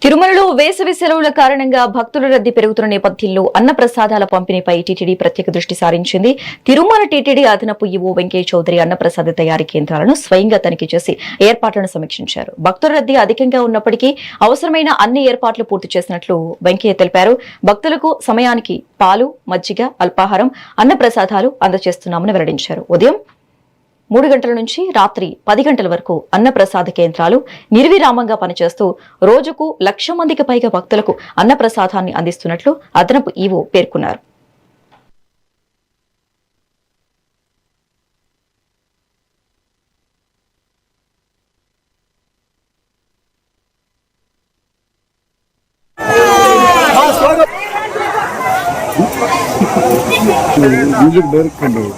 తిరుమలలో వేసవి సెలవుల కారణంగా భక్తుల రద్దీ పెరుగుతున్న నేపథ్యంలో అన్నప్రసాదాల పంపిణీపై టీటీడీ ప్రత్యేక దృష్టి సారించింది. తిరుమల టీటీడీ అదనపు ఈవో వెంకయ్య చౌదరి అన్నప్రసాద తయారీ కేంద్రాలను స్వయంగా తనిఖీ చేసి ఏర్పాట్లను సమీక్షించారు. భక్తుల రద్దీ అధికంగా ఉన్నప్పటికీ అవసరమైన అన్ని ఏర్పాట్లు పూర్తి చేసినట్లు వెంకయ్య తెలిపారు. భక్తులకు సమయానికి పాలు, మజ్జిగ, అల్పాహారం, అన్నప్రసాదాలు అందజేస్తున్నామని వెల్లడించారు. ఉదయం 3 గంటల నుంచి రాత్రి 10 గంటల వరకు అన్నప్రసాద కేంద్రాలు నిర్విరామంగా పనిచేస్తూ రోజుకు 1,00,000 మందికి పైగా భక్తులకు అన్నప్రసాదాన్ని అందిస్తున్నట్లు అదనపు ఈవో పేర్కొన్నారు. మ్యూజిక్ డైరెక్టర్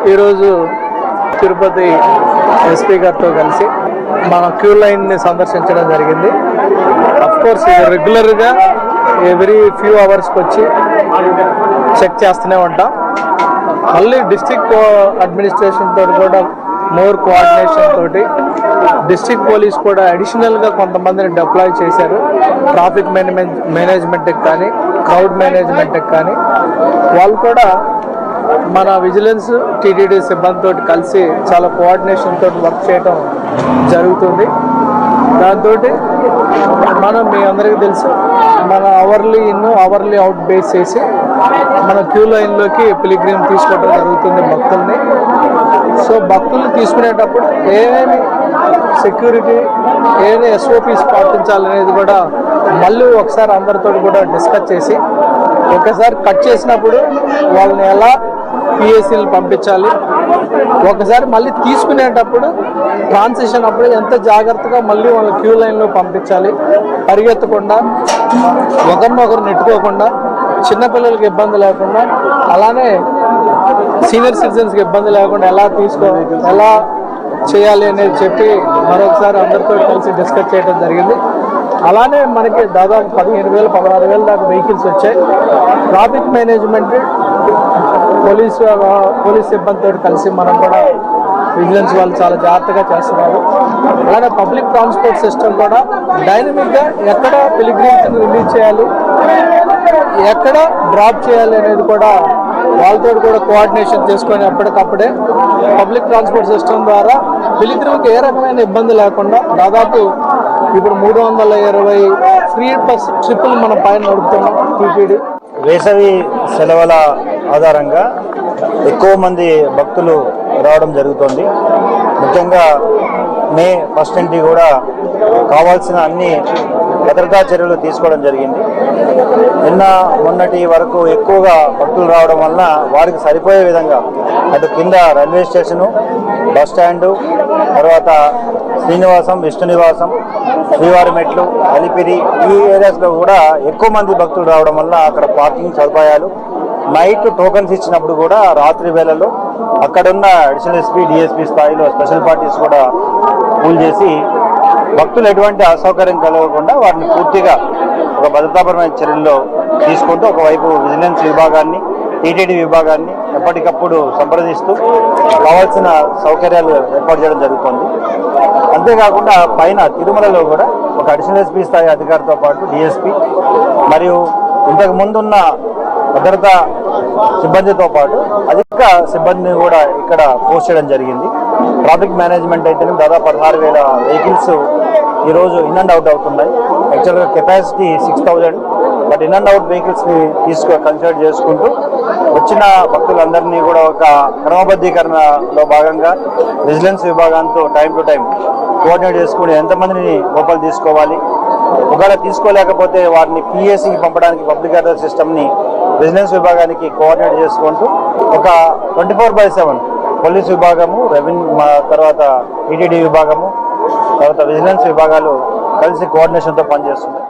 ఈరోజు తిరుపతి ఎస్పీ గారితో కలిసి మన క్యూ లైన్ని సందర్శించడం జరిగింది. అఫ్కోర్స్ ఇది రెగ్యులర్గా ఎవ్రీ ఫ్యూ అవర్స్కి వచ్చి చెక్ చేస్తూనే ఉంటాం. మళ్ళీ డిస్ట్రిక్ట్ అడ్మినిస్ట్రేషన్ తోటి కూడా మోర్ కోఆర్డినేషన్ తోటి డిస్ట్రిక్ట్ పోలీస్ కూడా అడిషనల్గా కొంతమందిని డిప్లాయ్ చేశారు. ట్రాఫిక్ మేనేజ్మెంట్కి కానీ క్రౌడ్ మేనేజ్మెంట్కి కానీ వాళ్ళు కూడా మన విజిలెన్స్ టీటీడీ సిబ్బందితో కలిసి చాలా కోఆర్డినేషన్ తోటి వర్క్ చేయడం జరుగుతుంది. దాంతో మనం మీ అందరికీ తెలుసు మన hourly in hourly out base చేసి మన క్యూ లైన్లోకి పిలిగ్రిమ్ తీసుకోవడం జరుగుతుంది భక్తుల్ని. సో భక్తులు తీసుకునేటప్పుడు ఏమేమి సెక్యూరిటీ ఏమేమి ఎస్ఓపీస్ పాటించాలనేది కూడా మళ్ళీ ఒకసారి అందరితో కూడా డిస్కస్ చేసి ఒకసారి కట్ చేసినప్పుడు వాళ్ళని ఎలా పిఎస్సీలు పంపించాలి, ఒకసారి మళ్ళీ తీసుకునేటప్పుడు ట్రాన్సిషన్ అప్పుడు ఎంత జాగ్రత్తగా మళ్ళీ వాళ్ళ క్యూ లైన్లో పంపించాలి, పరిగెత్తకుండా ఒకరినొకరు నెట్టుకోకుండా చిన్నపిల్లలకి ఇబ్బంది లేకుండా అలానే సీనియర్ సిటిజన్స్కి ఇబ్బంది లేకుండా ఎలా చేయాలి అనేది చెప్పి మరొకసారి అందరితో కలిసి డిస్కస్ చేయడం జరిగింది. అలానే మనకి దాదాపు 15,000 16,000 దాకా వెహికల్స్ వచ్చాయి. ట్రాఫిక్ మేనేజ్మెంట్ పోలీస్ సిబ్బందితో కలిసి మనం కూడా విజిలెన్స్ వాళ్ళు చాలా జాగ్రత్తగా చేస్తున్నారు. అలానే పబ్లిక్ ట్రాన్స్పోర్ట్ సిస్టమ్ కూడా డైనమిక్గా ఎక్కడ పిలిగ్రిమ్స్ని రిలీజ్ చేయాలి, ఎక్కడ డ్రాప్ చేయాలి అనేది కూడా వాళ్ళతో కూడా కోఆర్డినేషన్ చేసుకొని ఎప్పటికప్పుడే పబ్లిక్ ట్రాన్స్పోర్ట్ సిస్టమ్ ద్వారా పిలిగ్రిమ్కి ఏ రకమైన ఇబ్బంది లేకుండా దాదాపు ఇప్పుడు 320 ఫ్రీ బస్ ట్రిప్పులు మనం పైన నడుపుతున్నాం టీటీడీ. వేసవి సెలవుల ఆధారంగా ఎక్కువ మంది భక్తులు రావడం జరుగుతుంది. ముఖ్యంగా మే 1 నుండి కూడా కావాల్సిన అన్ని భద్రతా చర్యలు తీసుకోవడం జరిగింది. నిన్న మొన్నటి వరకు ఎక్కువగా భక్తులు రావడం వలన వారికి సరిపోయే విధంగా అటు కింద రైల్వే స్టేషను, బస్ స్టాండు, తర్వాత శ్రీనివాసం, విష్ణు నివాసం, శ్రీవారి మెట్లు, అలిపిరి ఈ ఏరియాస్లో కూడా ఎక్కువ మంది భక్తులు రావడం వల్ల అక్కడ పార్కింగ్ సదుపాయాలు, నైట్ టోకన్స్ ఇచ్చినప్పుడు కూడా రాత్రి వేళల్లో అక్కడున్న అడిషనల్ ఎస్పీ, డిఎస్పీ స్థాయిలో స్పెషల్ పార్టీస్ కూడా పూల్ చేసి భక్తులు ఎటువంటి అసౌకర్యం కలగకుండా వారిని పూర్తిగా ఒక భద్రతాపరమైన చర్యల్లో తీసుకుంటూ ఒకవైపు విజిలెన్స్ విభాగాన్ని, టీటీడీ విభాగాన్ని ఎప్పటికప్పుడు సంప్రదిస్తూ కావాల్సిన సౌకర్యాలు ఏర్పాటు చేయడం జరుగుతుంది. అంతేకాకుండా పైన తిరుమలలో కూడా ఒక అడిషనల్ ఎస్పీ స్థాయి అధికారితో పాటు డిఎస్పీ మరియు ఇంతకు ముందున్న భద్రతా సిబ్బందితో పాటు అధిక సిబ్బందిని కూడా ఇక్కడ పోస్ట్ చేయడం జరిగింది. ట్రాఫిక్ మేనేజ్మెంట్ అయితే దాదాపు 16,000 వెహికల్స్ ఈరోజు ఇన్ అండ్ అవుట్ అవుతున్నాయి. యాక్చువల్గా capacity 6,000, but in and out వెహికల్స్ని కన్సిడర్ చేసుకుంటూ వచ్చిన భక్తులందరినీ కూడా ఒక క్రమబద్ధీకరణలో భాగంగా విజిలెన్స్ విభాగంతో టైం టు టైం కోఆర్డినేట్ చేసుకుని ఎంతమందిని లోపల తీసుకోవాలి, ఒకవేళ తీసుకోలేకపోతే వారిని పిఎస్సికి పంపడానికి పబ్లిక్ అడ్రస్ సిస్టమ్ని విజిలెన్స్ విభాగానికి కోఆర్డినేట్ చేసుకుంటూ ఒక 24/7 పోలీస్ విభాగము, తర్వాత టీటీడీ విభాగము, తర్వాత విజిలెన్స్ విభాగాలు కలిసి కోఆర్డినేషన్తో పనిచేస్తుంది.